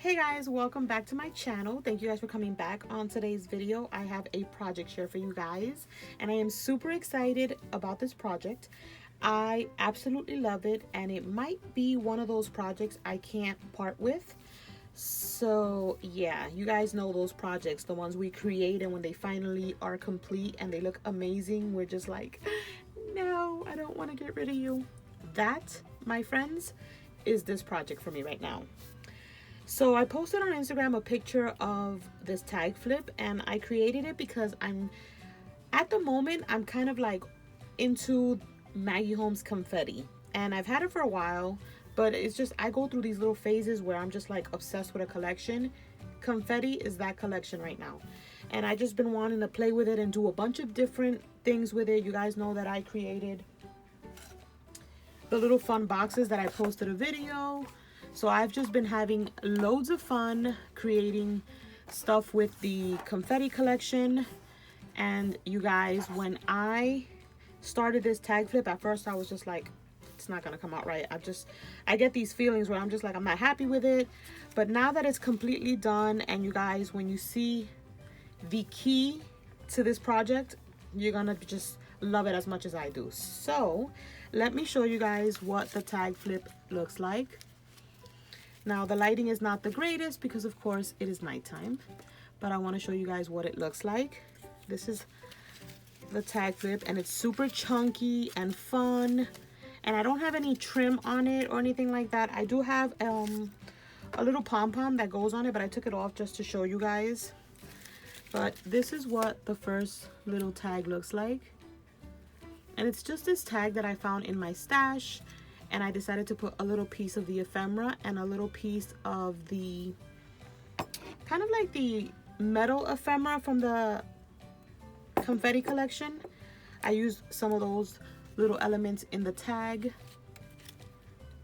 Hey guys, welcome back to my channel. Thank you guys for coming back. On today's video, I have a project share for you guys, and I am super excited about this project. I absolutely love it, and it might be one of those projects I can't part with. So yeah, you guys know those projects, the ones we create, and when they finally are complete and they look amazing, we're just like, no, I don't want to get rid of you. That, my friends, is this project for me right now. So I posted on Instagram a picture of this tag flip, and I created it because at the moment I'm kind of like into Maggie Holmes Confetti, and I've had it for a while, but it's just I go through these little phases where I'm just like obsessed with a collection. Confetti is that collection right now, and I just been wanting to play with it and do a bunch of different things with it. You guys know that I created the little fun boxes that I posted a video. So I've just been having loads of fun creating stuff with the confetti collection. And you guys, when I started this tag flip, at first I was just like, it's not gonna come out right. I get these feelings where I'm just like, I'm not happy with it. But now that it's completely done, and you guys, when you see the key to this project, you're gonna just love it as much as I do. So let me show you guys what the tag flip looks like. Now the lighting is not the greatest because of course it is nighttime, but I want to show you guys what it looks like. This is the tag flip, and it's super chunky and fun, and I don't have any trim on it or anything like that. I do have a little pom-pom that goes on it, but I took it off just to show you guys. But this is what the first little tag looks like, and it's just this tag that I found in my stash. And I decided to put a little piece of the ephemera and a little piece of the kind of like the metal ephemera from the confetti collection. I used some of those little elements in the tag.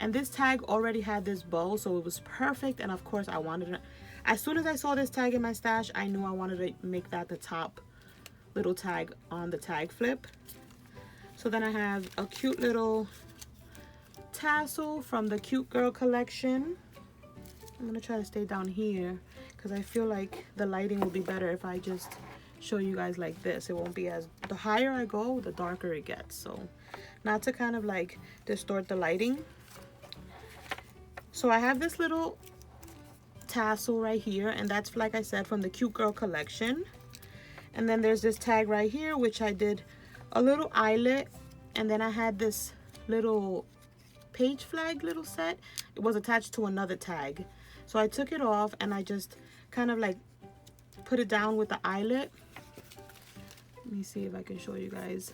And this tag already had this bow, so it was perfect. And of course I wanted it. As soon as I saw this tag in my stash, I knew I wanted to make that the top little tag on the tag flip. So then I have a cute little tassel from the Cute Girl collection. I'm gonna try to stay down here because I feel like the lighting will be better if I just show you guys like this. It won't be as, the higher I go, the darker it gets. So not to kind of like distort the lighting. So I have this little tassel right here, and that's, like I said, from the Cute Girl collection. And then there's this tag right here, which I did a little eyelet, and then I had this little page flag little set. It was attached to another tag, so I took it off and I just kind of like put it down with the eyelet. Let me see if I can show you guys.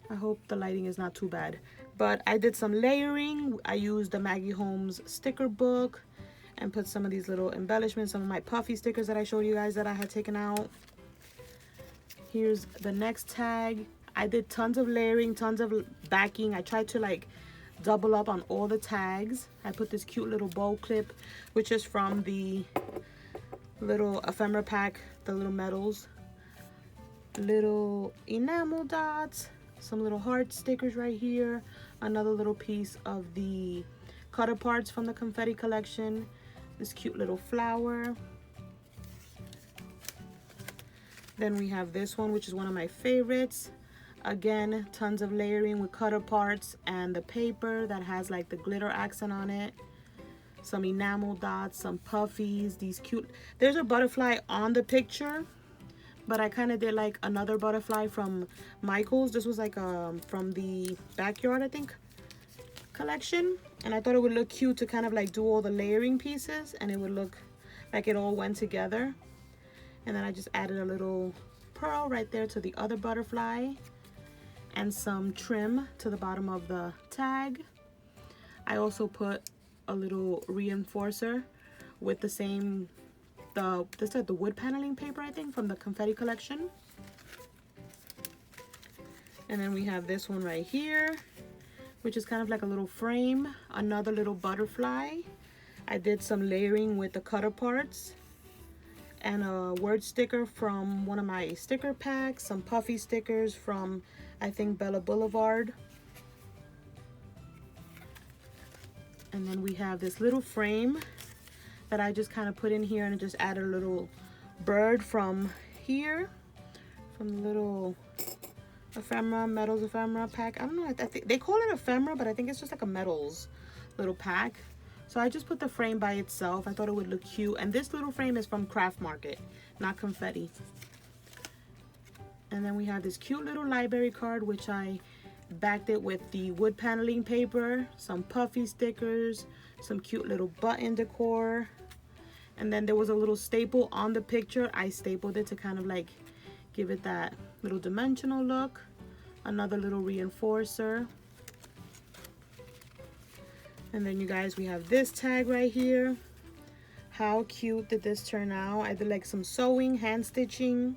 I hope the lighting is not too bad, but I did some layering. I used the Maggie Holmes sticker book and put some of these little embellishments, some of my puffy stickers that I showed you guys that I had taken out. Here's the next tag. I did tons of layering, tons of backing. I tried to like double up on all the tags. I put this cute little bow clip, which is from the little ephemera pack, the little medals, little enamel dots, some little heart stickers right here, another little piece of the cutter parts from the confetti collection, this cute little flower. Then we have this one, which is one of my favorites. Again, tons of layering with cutter parts and the paper that has like the glitter accent on it. Some enamel dots, some puffies, these cute, there's a butterfly on the picture, but I kind of did like another butterfly from Michael's. This was like from the Backyard, I think, collection, and I thought it would look cute to kind of like do all the layering pieces, and it would look like it all went together. And then I just added a little pearl right there to the other butterfly, and some trim to the bottom of the tag. I also put a little reinforcer with the same, this is the wood paneling paper, I think, from the confetti collection. And then we have this one right here, which is kind of like a little frame, another little butterfly. I did some layering with the cutter parts, and a word sticker from one of my sticker packs, some puffy stickers from, I think, Bella Boulevard. And then we have this little frame that I just kind of put in here and just added a little bird from here, from the little ephemera, metals ephemera pack. I don't know, I think they call it ephemera, but I think it's just like a metals little pack. So I just put the frame by itself. I thought it would look cute. And this little frame is from Craft Market, not Confetti. And then we have this cute little library card, which I backed it with the wood paneling paper, some puffy stickers, some cute little button decor. And then there was a little staple on the picture. I stapled it to kind of like give it that little dimensional look. Another little reinforcer. And then you guys, we have this tag right here. How cute did this turn out? I did like some sewing, hand stitching,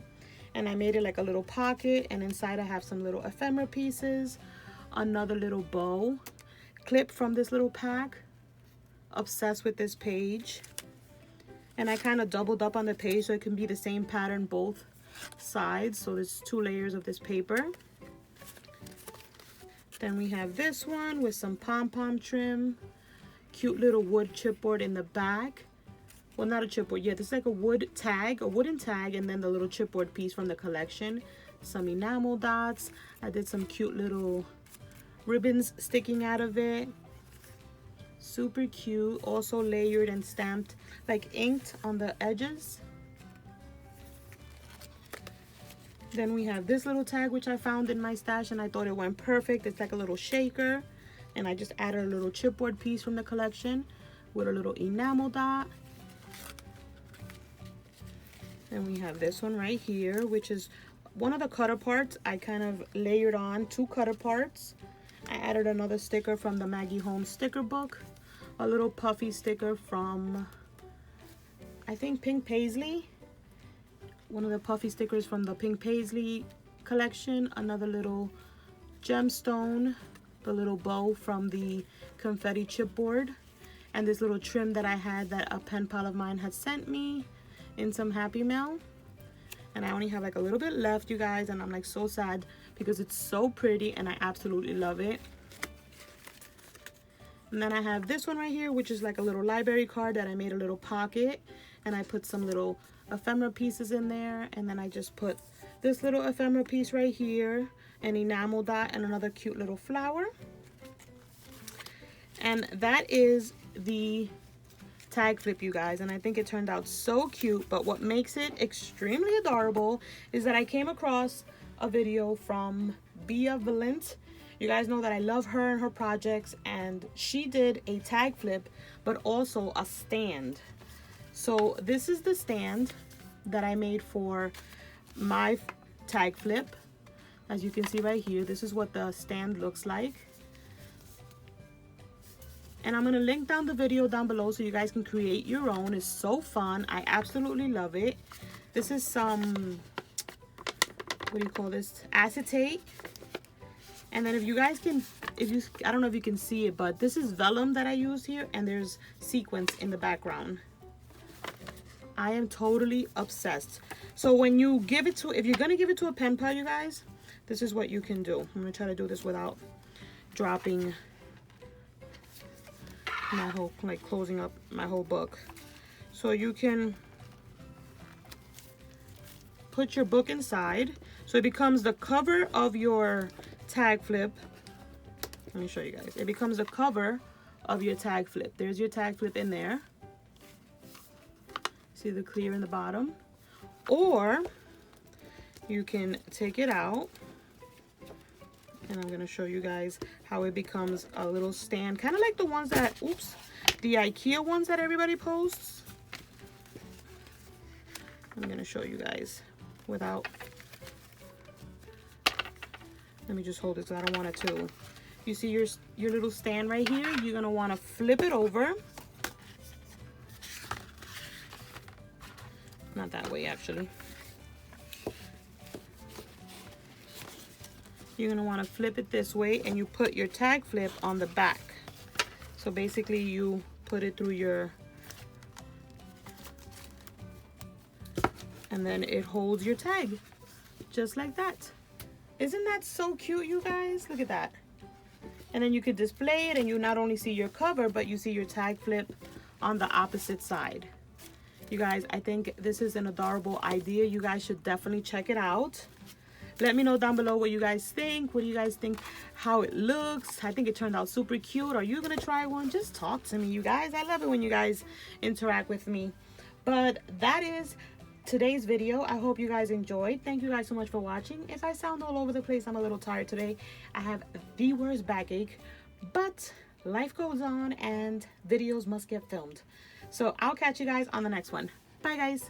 and I made it like a little pocket, and inside I have some little ephemera pieces, another little bow, clip from this little pack. Obsessed with this page. And I kind of doubled up on the page so it can be the same pattern both sides. So there's 2 layers of this paper. Then we have this one with some pom-pom trim, cute little wood chipboard in the back. Well, not a chipboard, yeah, this is like a wood tag, a wooden tag, and then the little chipboard piece from the collection. Some enamel dots. I did some cute little ribbons sticking out of it. Super cute, also layered and stamped, like inked on the edges. Then we have this little tag, which I found in my stash and I thought it went perfect. It's like a little shaker, and I just added a little chipboard piece from the collection with a little enamel dot. And we have this one right here, which is one of the cutter parts. I kind of layered on 2 cutter parts. I added another sticker from the Maggie Holmes sticker book, a little puffy sticker from, I think, Pink Paisley. One of the puffy stickers from the Pink Paisley collection, another little gemstone, the little bow from the Confetti chipboard, and this little trim that I had that a pen pal of mine had sent me in some Happy Mail. And I only have like a little bit left, you guys, and I'm like so sad because it's so pretty and I absolutely love it. And then I have this one right here, which is like a little library card that I made a little pocket, and I put some little ephemera pieces in there, and then I just put this little ephemera piece right here, an enamel dot, and another cute little flower. And that is the tag flip, you guys, and I think it turned out so cute. But what makes it extremely adorable is that I came across a video from Bia Valent. You guys know that I love her and her projects, and she did a tag flip but also a stand. So this is the stand that I made for my tag flip. As you can see right here, this is what the stand looks like. And I'm going to link down the video down below so you guys can create your own. It's so fun. I absolutely love it. This is some, what do you call this? Acetate. And then if you guys can, I don't know if you can see it, but this is vellum that I used here, and there's sequins in the background. I am totally obsessed. So when you give it to, if you're gonna give it to a pen pal, you guys, this is what you can do. I'm gonna try to do this without dropping my whole, like closing up my whole book. So you can put your book inside, so it becomes the cover of your tag flip. Let me show you guys. It becomes the cover of your tag flip. There's your tag flip in there. See the clear in the bottom? Or you can take it out, and I'm gonna show you guys how it becomes a little stand, kind of like the ones that, oops, the IKEA ones that everybody posts. I'm gonna show you guys without, let me just hold it so I don't want it to, you see your little stand right here? You're gonna wanna flip it over. Not that way, actually. You're gonna wanna flip it this way, and you put your tag flip on the back. So basically you put it through your, and then it holds your tag, just like that. Isn't that so cute, you guys? Look at that. And then you could display it, and you not only see your cover, but you see your tag flip on the opposite side. You guys, I think this is an adorable idea. You guys should definitely check it out. Let me know down below what you guys think. What do you guys think? How it looks? I think it turned out super cute. Are you gonna try one? Just talk to me, you guys. I love it when you guys interact with me. But that is today's video. I hope you guys enjoyed. Thank you guys so much for watching. If I sound all over the place, I'm a little tired today. I have the worst backache, but life goes on and videos must get filmed. So I'll catch you guys on the next one. Bye, guys.